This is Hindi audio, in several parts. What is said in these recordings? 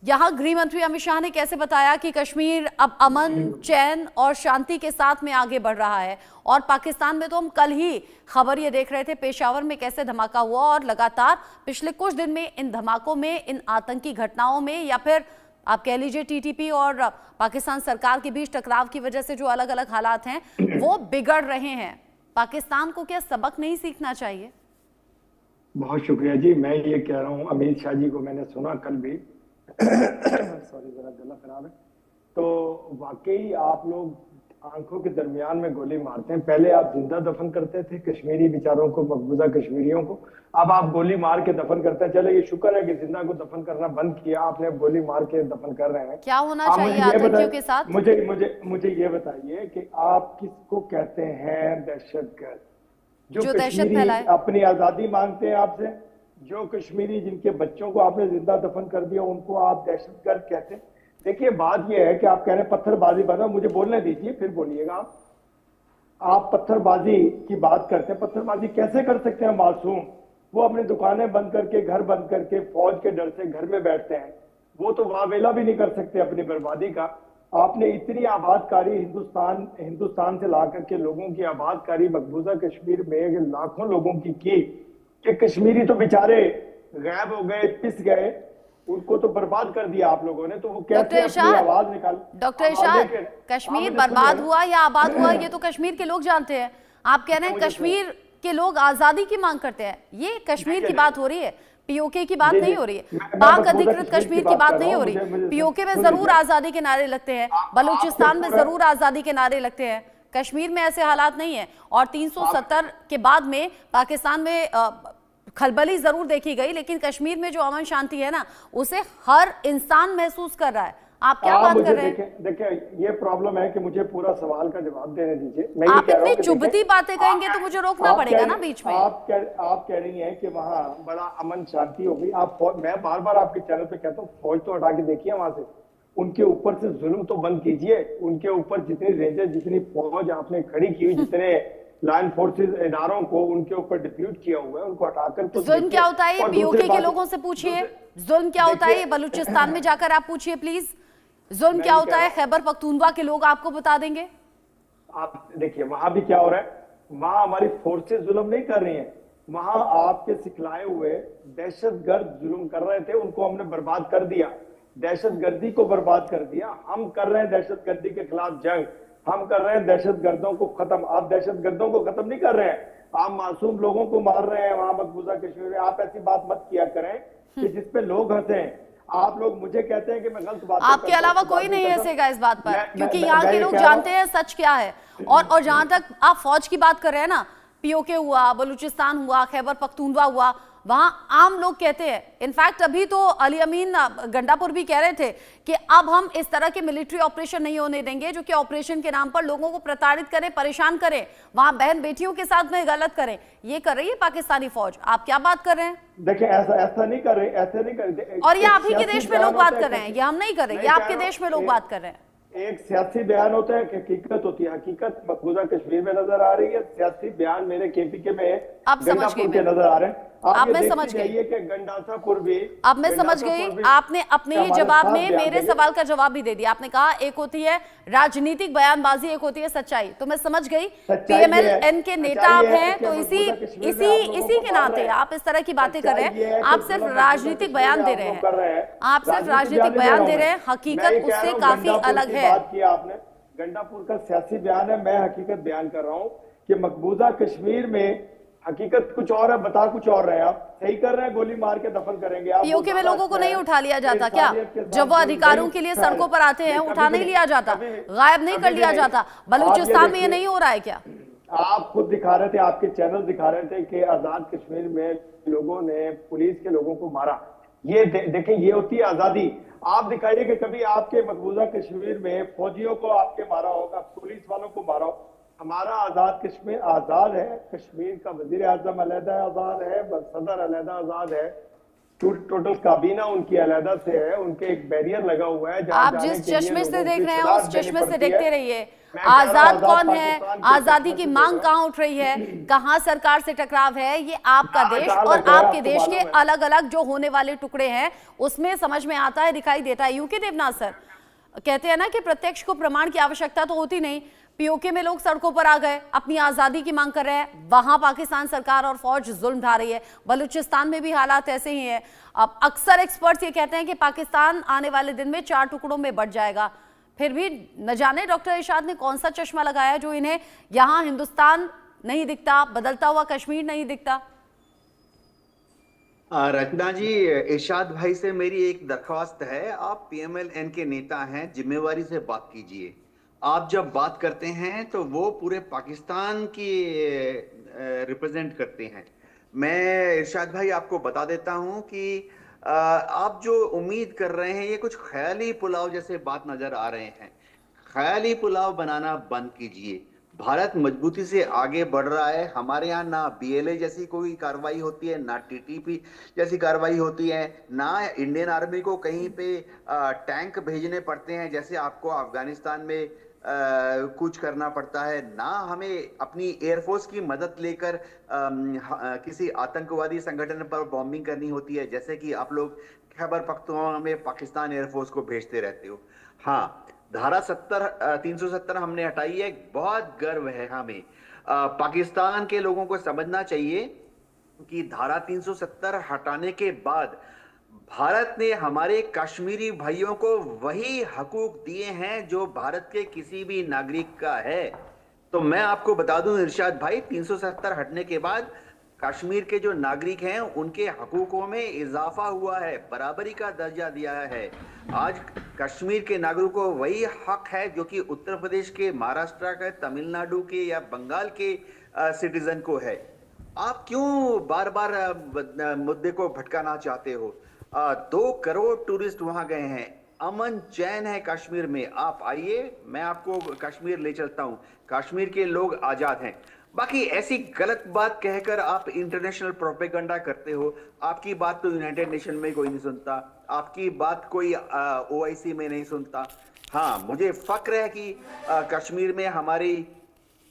यहाँ गृह मंत्री अमित शाह ने कैसे बताया कि कश्मीर अब अमन, चैन और शांति के साथ में आगे बढ़ रहा है। और पाकिस्तान में तो हम कल ही खबर ये देख रहे थे पेशावर में कैसे धमाका हुआ, और लगातार पिछले कुछ दिन में इन धमाकों में, इन आतंकी घटनाओं में, या फिर आप कह लीजिए टीटीपी और पाकिस्तान सरकार के बीच टकराव की वजह से जो अलग अलग हालात हैं वो बिगड़ रहे हैं। पाकिस्तान को क्या सबक नहीं सीखना चाहिए? बहुत शुक्रिया जी। मैं ये कह रहा हूँ, अमित शाह जी को मैंने सुना कल भी सॉरी, जरा गला खराब है। तो वाकई आप लोग आंखों के दरमियान में गोली मारते हैं। पहले आप जिंदा दफन करते थे कश्मीरी बेचारों को, मकबूजा कश्मीरियों को, अब आप गोली मार के दफन करते हैं। चले, ये शुक्र है कि जिंदा को दफन करना बंद किया आपने, अब गोली मार के दफन कर रहे हैं। क्या होना चाहिए आतंकियों के साथ? मुझे ये बताइए कि आप किसको कहते हैं दहशतगर्द? जो कश्मीरी अपनी आजादी मांगते हैं आपसे, जो कश्मीरी जिनके बच्चों को आपने जिंदा दफन कर दिया, उनको आप दहशतगर्द कहते हैं? देखिए, बात यह है कि आप कह रहे हैं पत्थरबाजी बना, मुझे बोलने दीजिए फिर बोलिएगा। आप पत्थरबाजी की बात करते हैं, पत्थरबाजी कैसे कर सकते हैं मासूम? वो अपनी दुकानें बंद करके, घर बंद करके, फौज के डर से घर में बैठते हैं। वो तो वावेला भी नहीं कर सकते अपनी बर्बादी का। आपने इतनी आबादकारी हिंदुस्तान से ला करके लोगों की आबादकारी मकबूजा कश्मीर में लाखों लोगों की कि कश्मीरी तो बेचारे गायब हो गए, पिस गए, उनको तो बर्बाद कर दिया आप लोगों ने। तो वो कैसे अपनी आवाज निकाल? डॉक्टर इरशाद, कश्मीर बर्बाद हुआ या आबाद हुआ ये तो कश्मीर के लोग जानते हैं। आप कह रहे हैं कश्मीर के लोग आजादी की मांग करते हैं। ये कश्मीर की बात हो रही है, पीओके की बात नहीं हो रही है, पाक अधिकृत कश्मीर की बात नहीं हो रही। पीओके में जरूर आजादी के नारे लगते हैं, बलूचिस्तान में जरूर आजादी के नारे लगते हैं, कश्मीर में ऐसे हालात नहीं है। और 370 के बाद में पाकिस्तान में खलबली जरूर देखी गई, लेकिन कश्मीर में जो अमन शांति है ना, उसे हर इंसान महसूस कर रहा है। आप क्या बात कर रहे हैं? देखिए, ये प्रॉब्लम है कि मुझे पूरा सवाल का जवाब देने दीजिए। आप इतनी चुभती बातें कहेंगे तो मुझे रोकना पड़ेगा ना बीच में। आप कह रही हैं कि वहाँ बड़ा अमन शांति हो गई। मैं बार बार आपके चैनल पे कहता हूँ, फौज तो हटा के देखिए वहां से, उनके ऊपर से जुल्म तो बंद कीजिए। उनके ऊपर जितनी रेंजर, जितनी फौज आपने खड़ी की हुई, जितने लॉ फोर्सेस इदारों को उनके ऊपर डिप्यूट किया हुआ है, उनको हटाकर तो जुल्म क्या होता है पीओके के लोगों से पूछिए। जुल्म क्या होता है बलूचिस्तान में जाकर आप पूछिए प्लीज। जुल्म क्या होता है खैबर पख्तूनख्वा के लोग आपको बता देंगे। आप देखिए वहां भी क्या हो रहा है। वहां हमारी फोर्सेस जुल्म नहीं कर रही हैं, वहां आपके सिखलाए हुए दहशतगर्द जुल्म कर रहे थे, उनको हमने बर्बाद कर दिया, दहशतगर्दी को बर्बाद कर दिया। हम कर रहे हैं दहशतगर्दी के खिलाफ जंग, हम कर रहे हैं दहशतगर्दों को खत्म। आप दहशतगर्दों को खत्म नहीं कर रहे हैं, आप मासूम लोगों को मार रहे हैं वहां मकबूजा कश्मीर में। आप ऐसी बात मत किया करें कि जिसपे लोग हंसे। आप लोग मुझे कहते हैं कि मैं गलत बात, आपके अलावा कोई नहीं हंसेगा इस बात पर, क्योंकि यहाँ के लोग जानते हैं सच क्या है। और जहां तक आप फौज की बात कर रहे हैं ना, पीओके हुआ, बलूचिस्तान हुआ, खैबर पख्तूनख्वा हुआ, वहां आम लोग कहते हैं। इनफैक्ट अभी तो अली अमीन गंडापुर भी कह रहे थे कि अब हम इस तरह के मिलिट्री ऑपरेशन नहीं होने देंगे जो कि ऑपरेशन के नाम पर लोगों को प्रताड़ित करें, परेशान करें, वहां बहन बेटियों के साथ में गलत करें। ये कर रही है पाकिस्तानी फौज। आप क्या बात कर रहे हैं? देखिए, ऐसा नहीं कर रहे, ऐसे नहीं कर रहे। और ये आप ही के देश में लोग बात कर रहे हैं, ये हम नहीं कर रहे, ये आपके देश में लोग बात कर रहे हैं। एक सियासी बयान होता है, हकीकत होती है। हकीकत मकबूजा कश्मीर में नजर आ रही है, सियासी बयान मेरे केपीके में अब समझ गई मैं, नजर आ रहे हैं। अब मैं समझ गई कि गंडासापुर भी, अब मैं समझ गई। आपने अपने ही जवाब में मेरे सवाल का जवाब भी दे दिया। आपने कहा एक होती है राजनीतिक बयानबाजी, एक होती है सच्चाई। तो मैं समझ गई पीएमएल-एन के नेता आप हैं, तो इसी के नाते आप इस तरह की बातें कर रहे हैं। आप सिर्फ राजनीतिक बयान दे रहे हैं, आप सिर्फ राजनीतिक बयान दे रहे हैं, हकीकत उससे काफी अलग है। बात किया आपने, गंडापुर का सियासी बयान है, मैं हकीकत बयान कर रहा हूँ कि मकबूजा कश्मीर में हकीकत कुछ और है, बता कुछ और रहे हैं। आप सही कर रहे हैं, गोली मार के दफन करेंगे। आप पीओके में लोगों को नहीं उठा लिया जाता क्या? जब वो अधिकारों के लिए सड़कों पर आते हैं, उठा नहीं लिया जाता, गायब नहीं कर लिया जाता? बलूचिस्तान में ये नहीं हो रहा है क्या? आप खुद दिखा रहे थे, आपके चैनल दिखा रहे थे कि आजाद कश्मीर में लोगों ने पुलिस के लोगों को मारा। ये देखें, ये होती है आजादी। आप दिखाइए कि कभी आपके मकबूजा कश्मीर में फौजियों को आपके मारा होगा, पुलिस वालों को मारा हो। हमारा आजाद कश्मीर आजाद है, कश्मीर का वजीर आजम अलहदा आजाद है, सदर अलहदा आजाद है, टोटल काबीना उनकी अलहदा से है, उनके एक बैरियर लगा हुआ है। आप जिस चश्मे से देख रहे हैं उस चश्मे से देखते रहिए। आजाद कौन है, आजादी की मांग कहाँ उठ रही है, कहाँ सरकार से टकराव है, ये आपका देश और आपके देश के अलग अलग जो होने वाले टुकड़े हैं उसमें समझ में आता है, दिखाई देता है। यूके देवनाथ सर कहते हैं ना कि प्रत्यक्ष को प्रमाण की आवश्यकता तो होती नहीं। पीओके में लोग सड़कों पर आ गए, अपनी आजादी की मांग कर रहे हैं, वहां पाकिस्तान सरकार और फौज जुल्म ढा रही है। बलूचिस्तान में भी हालात ऐसे ही हैं। अब अक्सर एक्सपर्ट्स ये कहते हैं कि पाकिस्तान आने वाले दिन में 4 टुकड़ों में बंट जाएगा। फिर भी न जाने डॉक्टर इरशाद ने कौन सा चश्मा लगाया जो इन्हें यहां हिंदुस्तान नहीं दिखता, बदलता हुआ कश्मीर नहीं दिखता। रचना जी, इरशाद भाई से मेरी एक दरख्वास्त है, आप पीएमएल-एन के नेता हैं, जिम्मेवारी से बात कीजिए। आप जब बात करते हैं तो वो पूरे पाकिस्तान की रिप्रेजेंट करते हैं। मैं इरशाद भाई आपको बता देता हूं कि आप जो उम्मीद कर रहे हैं ये कुछ ख्याली पुलाव जैसे बात नजर आ रहे हैं। ख्याली पुलाव बनाना बंद कीजिए। भारत मजबूती से आगे बढ़ रहा है। हमारे यहाँ ना बीएलए जैसी कोई कार्रवाई होती है, ना टीटीपी जैसी कार्रवाई होती है, ना इंडियन आर्मी को कहीं पे टैंक भेजने पड़ते हैं जैसे आपको अफगानिस्तान में कुछ करना पड़ता है, ना हमें अपनी एयरफोर्स की मदद लेकर किसी आतंकवादी संगठन पर बॉम्बिंग करनी होती है जैसे कि आप लोग खैबर पख्तूनख्वा में पाकिस्तान एयरफोर्स को भेजते रहते हो। हाँ, धारा 370 हमने हटाई है, बहुत गर्व है हमें। पाकिस्तान के लोगों को समझना चाहिए कि धारा 370 हटाने के बाद भारत ने हमारे कश्मीरी भाइयों को वही हकूक दिए हैं जो भारत के किसी भी नागरिक का है। तो मैं आपको बता दूं इरशाद भाई, 370 हटने के बाद कश्मीर के जो नागरिक हैं उनके हकूकों में इजाफा हुआ है, बराबरी का दर्जा दिया है। आज कश्मीर के नागरिकों को वही हक है जो कि उत्तर प्रदेश के, महाराष्ट्र के, तमिलनाडु के या बंगाल के सिटीजन को है। आप क्यों बार बार मुद्दे को भटकाना चाहते हो? 2 करोड़ टूरिस्ट वहां गए हैं, अमन चैन है कश्मीर में। आप आइए, मैं आपको कश्मीर ले चलता हूं। कश्मीर के लोग आजाद हैं। बाकी ऐसी गलत बात कहकर आप इंटरनेशनल प्रोपेगेंडा करते हो। आपकी बात तो यूनाइटेड नेशन में कोई नहीं सुनता, आपकी बात कोई ओआईसी में नहीं सुनता। हाँ, मुझे फक्र है कि कश्मीर में हमारी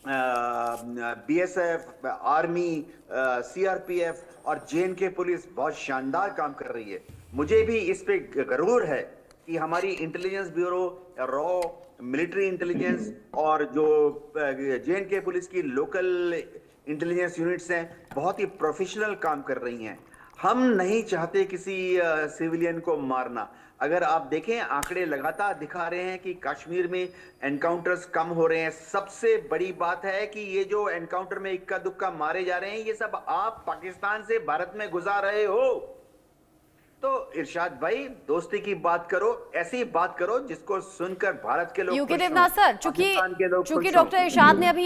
बीएसएफ, आर्मी, सीआरपीएफ और जेएनके पुलिस बहुत शानदार काम कर रही है। मुझे भी इस पे गरूर है कि हमारी intelligence bureau, raw, military intelligence और जो जेएनके पुलिस की लोकल इंटेलिजेंस यूनिट्स हैं बहुत ही प्रोफेशनल काम कर रही हैं। हम नहीं चाहते किसी सिविलियन को मारना। अगर आप देखें, आंकड़े लगातार दिखा रहे हैं कि कश्मीर में एनकाउंटर्स कम हो रहे हैं। सबसे बड़ी बात है कि ये जो एनकाउंटर में इक्का दुक्का मारे जा रहे हैं, ये सब आप पाकिस्तान से भारत में गुजार रहे हो। तो इरशाद भाई, दोस्ती की बात करो, ऐसी बात करो जिसको सुनकर भारत के लोग यूके देवनाथ सर, चूंकि डॉक्टर इरशाद ने अभी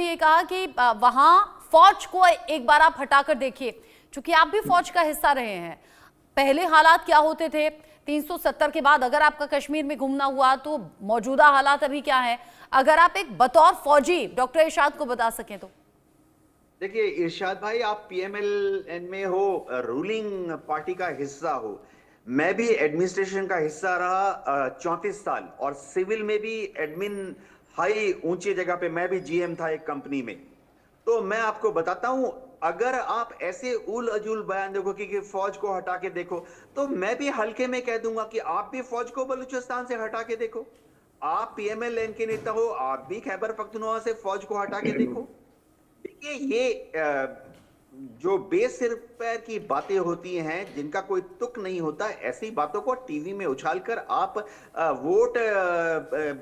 ये कहा कि वहां फौज को एक बार आप हटाकर देखिए, चूंकि आप भी फौज का हिस्सा रहे हैं। पहले हालात क्या होते थे 370 के बाद? अगर आपका कश्मीर में घूमना हुआ तो मौजूदा हालात अभी क्या है, अगर आप एक बतौर फौजी डॉक्टर इरशाद को बता सकें तो। देखिए इरशाद भाई, आप पीएमएल-एन में हो, रूलिंग पार्टी का हिस्सा हो। मैं भी एडमिनिस्ट्रेशन का हिस्सा रहा 34 साल, और सिविल में भी एडमिन, हाई ऊंची जगह पे मैं भी जीएम था एक कंपनी में। तो मैं आपको बताता हूं, अगर आप ऐसे उल अजूल बयान देखो कि फौज को हटा के देखो, तो मैं भी हल्के में कह दूंगा कि आप भी फौज को बलूचिस्तान से हटा के देखो। आप पीएमएल-एन के नेता हो, आप भी खैबर पख्तूनख्वा से फौज को हटा के देखो। देखिए, ये जो बेसिर पैर की बातें होती हैं जिनका कोई तुक नहीं होता, ऐसी बातों को टीवी में उछालकर आप वोट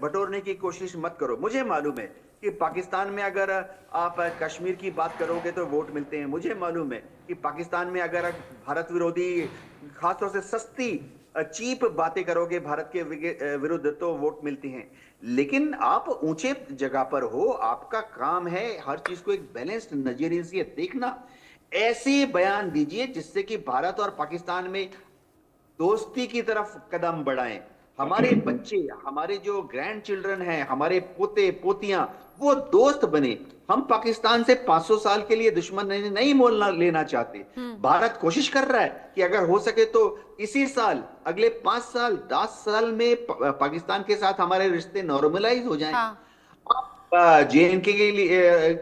बटोरने की कोशिश मत करो। मुझे मालूम है कि पाकिस्तान में अगर आप कश्मीर की बात करोगे तो वोट मिलते हैं। मुझे मालूम है कि पाकिस्तान में अगर भारत विरोधी, खासतौर से सस्ती चीप बातें करोगे भारत के विरुद्ध तो वोट मिलते हैं। लेकिन आप ऊंचे जगह पर हो, आपका काम है हर चीज को एक बैलेंस्ड नजरिए से देखना। ऐसे बयान दीजिए जिससे कि भारत और पाकिस्तान में दोस्ती की तरफ कदम बढ़ाएं। हमारे बच्चे, हमारे जो ग्रैंड चिल्ड्रन हैं, हमारे पोते पोतियां, वो दोस्त बने। हम पाकिस्तान से 500 साल के लिए दुश्मन नहीं मोल लेना चाहते। भारत कोशिश कर रहा है कि अगर हो सके तो इसी साल, अगले 5 साल 10 साल में पाकिस्तान के साथ हमारे रिश्ते नॉर्मलाइज हो जाएं। हाँ। JNK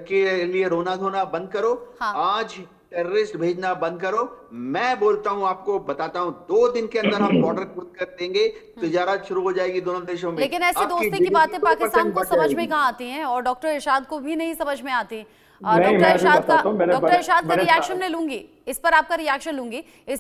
के लिए रोना धोना बंद करो। हाँ। आज टेररिस्ट भेजना बंद करो। मैं बोलता हूं, आपको बताता हूं, 2 दिन के अंदर हम बॉर्डर खुद कर देंगे, तिजारत शुरू हो जाएगी दोनों देशों में। लेकिन ऐसी आपकी दोस्ती की GDP बातें 2% पाकिस्तान को बढ़ समझ में जाएगी। कहाँ आती हैं, और डॉक्टर इरशाद को भी नहीं समझ में आती। नहीं, मैं भी बताता हूं, डॉक्टर इरशाद का बड़े रिएक्शन मैं लूंगी, इस पर आपका रिएक्शन लूंगी।